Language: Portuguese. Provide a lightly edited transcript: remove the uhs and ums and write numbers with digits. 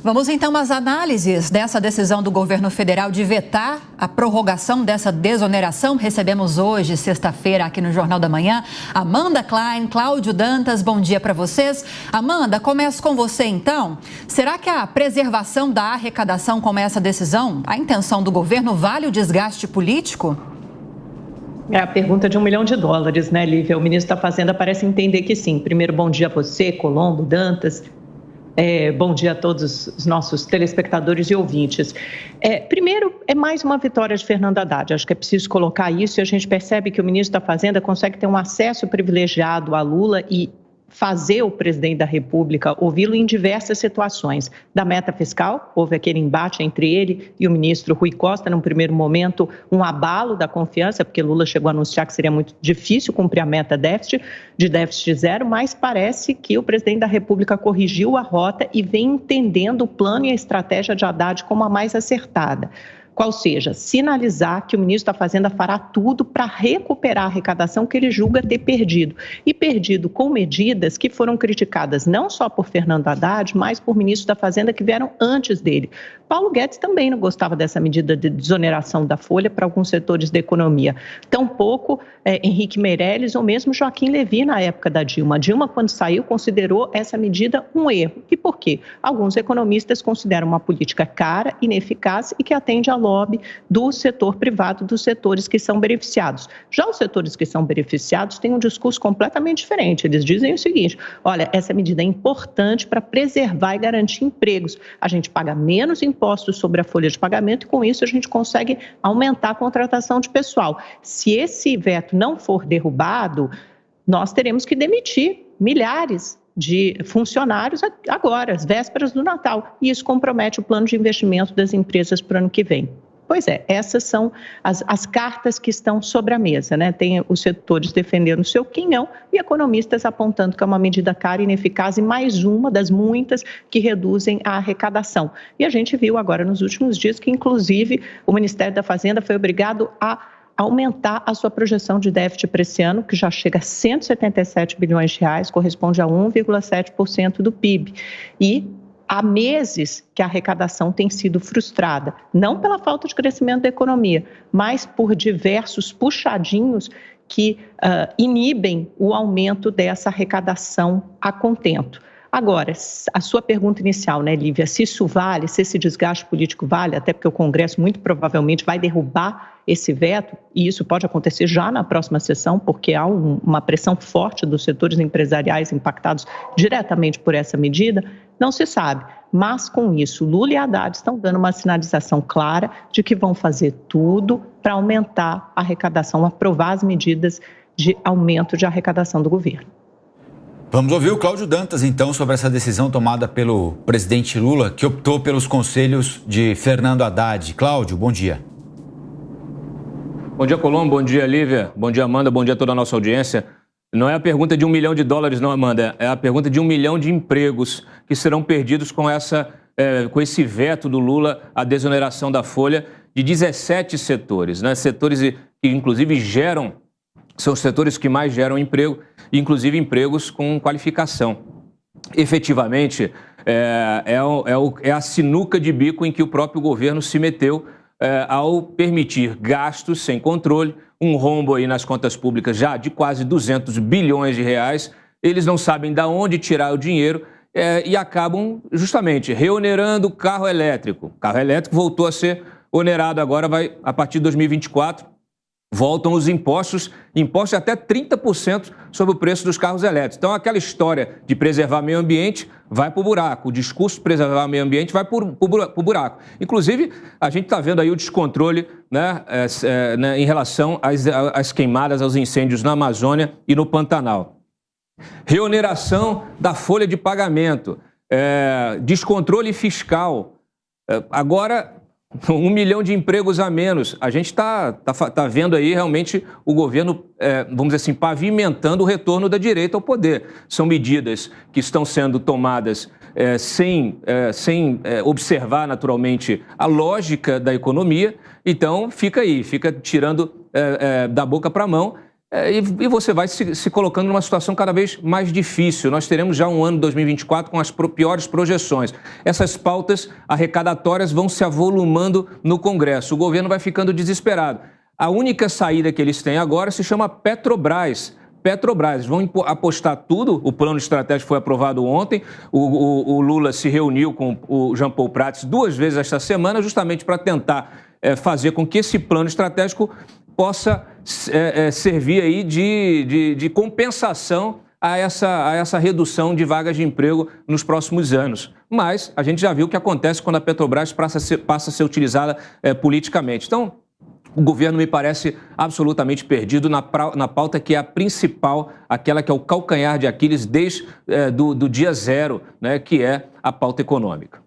Vamos então às análises dessa decisão do governo federal de vetar a prorrogação dessa desoneração. Recebemos hoje, sexta-feira, aqui no Jornal da Manhã, Amanda Klein, Cláudio Dantas, bom dia para vocês. Amanda, começo com você então. Será que a preservação da arrecadação com essa decisão, a intenção do governo, vale o desgaste político? É a pergunta de $1 milhão, né, Lívia? O ministro da Fazenda parece entender que sim. Primeiro, bom dia a você, Colombo, Dantas. Bom dia a todos os nossos telespectadores e ouvintes. Primeiro, é mais uma vitória de Fernando Haddad. Acho que é preciso colocar isso e a gente percebe que o ministro da Fazenda consegue ter um acesso privilegiado a Lula e fazer o presidente da República ouvi-lo em diversas situações. Da meta fiscal, houve aquele embate entre ele e o ministro Rui Costa, num primeiro momento, um abalo da confiança, porque Lula chegou a anunciar que seria muito difícil cumprir a meta de déficit zero, mas parece que o presidente da República corrigiu a rota e vem entendendo o plano e a estratégia de Haddad como a mais acertada. Qual seja, sinalizar que o ministro da Fazenda fará tudo para recuperar a arrecadação que ele julga ter perdido. E perdido com medidas que foram criticadas não só por Fernando Haddad, mas por ministros da Fazenda que vieram antes dele. Paulo Guedes também não gostava dessa medida de desoneração da folha para alguns setores da economia. Tampouco Henrique Meirelles ou mesmo Joaquim Levy na época da Dilma. A Dilma, quando saiu, considerou essa medida um erro. E por quê? Alguns economistas consideram uma política cara, ineficaz e que atende à lobby do setor privado, dos setores que são beneficiados. Já os setores que são beneficiados têm um discurso completamente diferente. Eles dizem o seguinte: olha, essa medida é importante para preservar e garantir empregos. A gente paga menos impostos sobre a folha de pagamento e com isso a gente consegue aumentar a contratação de pessoal. Se esse veto não for derrubado, nós teremos que demitir milhares de funcionários agora, às vésperas do Natal. E isso compromete o plano de investimento das empresas para o ano que vem. Pois é, essas são as cartas que estão sobre a mesa, né? Tem os setores defendendo o seu quinhão e economistas apontando que é uma medida cara, ineficaz e mais uma das muitas que reduzem a arrecadação. E a gente viu agora nos últimos dias que, inclusive, o Ministério da Fazenda foi obrigado a aumentar a sua projeção de déficit para esse ano, que já chega a 177 bilhões de reais, corresponde a 1,7% do PIB. E há meses que a arrecadação tem sido frustrada, não pela falta de crescimento da economia, mas por diversos puxadinhos que inibem o aumento dessa arrecadação a contento. Agora, a sua pergunta inicial, né, Lívia, se isso vale, se esse desgaste político vale, até porque o Congresso muito provavelmente vai derrubar esse veto, e isso pode acontecer já na próxima sessão, porque há uma pressão forte dos setores empresariais impactados diretamente por essa medida, não se sabe. Mas, com isso, Lula e Haddad estão dando uma sinalização clara de que vão fazer tudo para aumentar a arrecadação, aprovar as medidas de aumento de arrecadação do governo. Vamos ouvir o Cláudio Dantas, então, sobre essa decisão tomada pelo presidente Lula, que optou pelos conselhos de Fernando Haddad. Cláudio, bom dia. Bom dia, Colombo. Bom dia, Lívia. Bom dia, Amanda. Bom dia a toda a nossa audiência. Não é a pergunta de $1 milhão, não, Amanda. É a pergunta de 1 milhão de empregos que serão perdidos com esse veto do Lula à desoneração da folha de 17 setores, né? Setores que, inclusive, são os setores que mais geram emprego, inclusive empregos com qualificação. Efetivamente, é a sinuca de bico em que o próprio governo se meteu ao permitir gastos sem controle, um rombo aí nas contas públicas já de quase 200 bilhões de reais. Eles não sabem de onde tirar o dinheiro e acabam justamente reonerando o carro elétrico. O carro elétrico voltou a ser onerado agora, a partir de 2024, voltam os impostos até 30% sobre o preço dos carros elétricos. Então, aquela história de preservar meio ambiente vai para o buraco. O discurso de preservar o meio ambiente vai para o buraco. Inclusive, a gente está vendo aí o descontrole, né, em relação às queimadas, aos incêndios na Amazônia e no Pantanal. Reoneração da folha de pagamento, descontrole fiscal. Agora, 1 milhão de empregos a menos. A gente está vendo aí realmente o governo, vamos dizer assim, pavimentando o retorno da direita ao poder. São medidas que estão sendo tomadas sem observar naturalmente a lógica da economia. Então fica tirando da boca para a mão. E você vai se colocando numa situação cada vez mais difícil. Nós teremos já um ano 2024 com as piores projeções. Essas pautas arrecadatórias vão se avolumando no Congresso. O governo vai ficando desesperado. A única saída que eles têm agora se chama Petrobras. Petrobras, vão apostar tudo. O plano estratégico foi aprovado ontem. O Lula se reuniu com o Jean Paul Prats 2 vezes esta semana, justamente para tentar fazer com que esse plano estratégico possa servir aí de compensação a essa redução de vagas de emprego nos próximos anos. Mas a gente já viu o que acontece quando a Petrobras passa a ser utilizada politicamente. Então, o governo me parece absolutamente perdido na pauta que é a principal, aquela que é o calcanhar de Aquiles desde do dia zero, né, que é a pauta econômica.